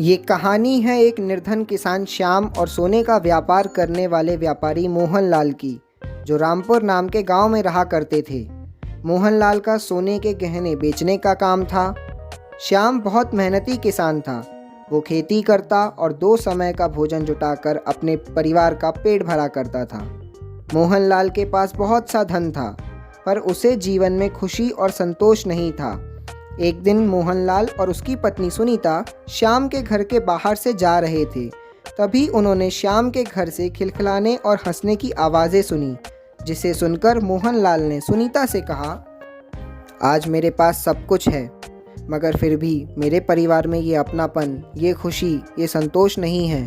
ये कहानी है एक निर्धन किसान श्याम और सोने का व्यापार करने वाले व्यापारी मोहनलाल की, जो रामपुर नाम के गांव में रहा करते थे। मोहनलाल का सोने के गहने बेचने का काम था। श्याम बहुत मेहनती किसान था। वो खेती करता और 2 समय का भोजन जुटाकर अपने परिवार का पेट भरा करता था। मोहनलाल के पास बहुत सा धन था, पर उसे जीवन में खुशी और संतोष नहीं था। एक दिन मोहनलाल और उसकी पत्नी सुनीता श्याम के घर के बाहर से जा रहे थे। तभी उन्होंने श्याम के घर से खिलखिलाने और हंसने की आवाज़ें सुनी, जिसे सुनकर मोहनलाल ने सुनीता से कहा, आज मेरे पास सब कुछ है, मगर फिर भी मेरे परिवार में ये अपनापन, ये खुशी, ये संतोष नहीं है।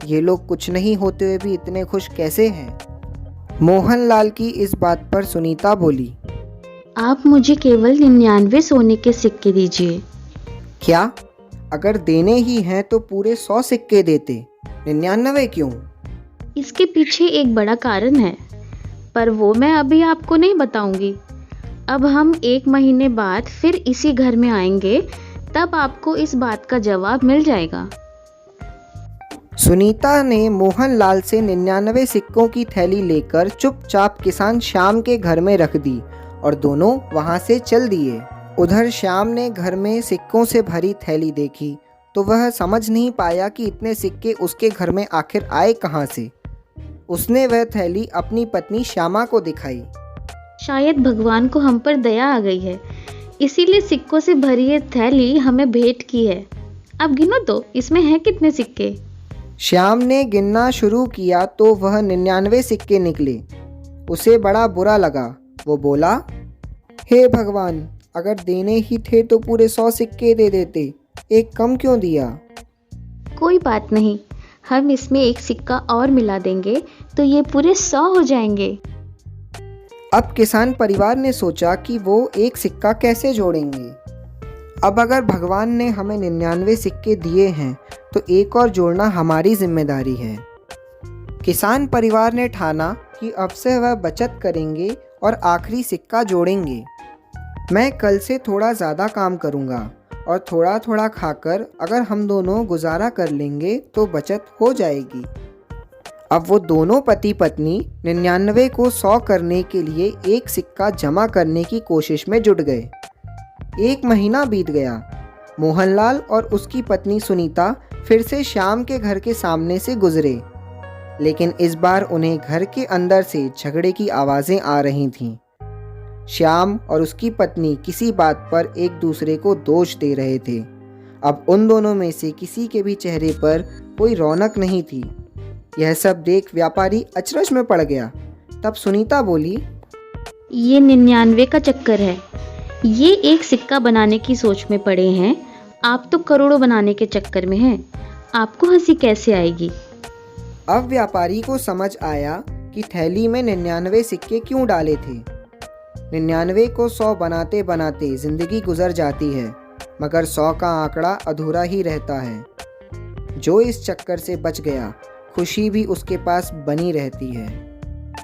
ये लोग कुछ नहीं होते हुए भी इतने खुश कैसे हैं? मोहनलाल की इस बात पर सुनीता बोली, आप मुझे केवल 99 सोने के सिक्के दीजिए। क्या? अगर देने ही हैं तो पूरे 100 सिक्के देते, 99 क्यों? इसके पीछे एक बड़ा कारण है, पर वो मैं अभी आपको नहीं बताऊंगी। अब हम 1 महीने बाद फिर इसी घर में आएंगे, तब आपको इस बात का जवाब मिल जाएगा। सुनीता ने मोहनलाल से 99 सिक्कों की थैली लेकर चुपचाप किसान श्याम के घर में रख दी और दोनों वहां से चल दिए। उधर श्याम ने घर में सिक्कों से भरी थैली देखी तो वह समझ नहीं पाया कि इतने सिक्के उसके घर में आखिर आए कहां से। उसने वह थैली अपनी पत्नी श्यामा को दिखाई। शायद भगवान को हम पर दया आ गई है, इसीलिए सिक्कों से भरी ये थैली हमें भेंट की है। अब गिनो तो, इसमें हैं कितने सिक्के? श्याम ने गिनना शुरू किया तो वह 99 सिक्के निकले। उसे बड़ा बुरा लगा। वो बोला, हे भगवान, अगर देने ही थे तो पूरे 100 सिक्के दे देते, एक कम क्यों दिया? कोई बात नहीं, हम इसमें एक सिक्का और मिला देंगे तो ये पूरे 100 हो जाएंगे। अब किसान परिवार ने सोचा कि वो एक सिक्का कैसे जोड़ेंगे। अब अगर भगवान ने हमें 99 सिक्के दिए हैं तो एक और जोड़ना हमारी जिम्मेदारी है। किसान परिवार ने ठाना कि अब से वह बचत करेंगे और आखिरी सिक्का जोड़ेंगे। मैं कल से थोड़ा ज़्यादा काम करूँगा और थोड़ा थोड़ा खाकर अगर हम दोनों गुजारा कर लेंगे तो बचत हो जाएगी। अब वो दोनों पति पत्नी 99 को 100 करने के लिए एक सिक्का जमा करने की कोशिश में जुट गए। 1 महीना बीत गया। मोहनलाल और उसकी पत्नी सुनीता फिर से श्याम के घर के सामने से गुजरे, लेकिन इस बार उन्हें घर के अंदर से झगड़े की आवाज़ें आ रही थीं। श्याम और उसकी पत्नी किसी बात पर एक दूसरे को दोष दे रहे थे। अब उन दोनों में से किसी के भी चेहरे पर कोई रौनक नहीं थी। यह सब देख व्यापारी अचरज में पड़ गया। तब सुनीता बोली, ये 99 का चक्कर है। ये एक सिक्का बनाने की सोच में पड़े हैं, आप तो करोड़ों बनाने के चक्कर में हैं। आपको हंसी कैसे आएगी? अब व्यापारी को समझ आया कि थैली में 99 सिक्के क्यों डाले थे। 99 को 100 बनाते बनाते जिंदगी गुजर जाती है, मगर 100 का आंकड़ा अधूरा ही रहता है। जो इस चक्कर से बच गया, खुशी भी उसके पास बनी रहती है।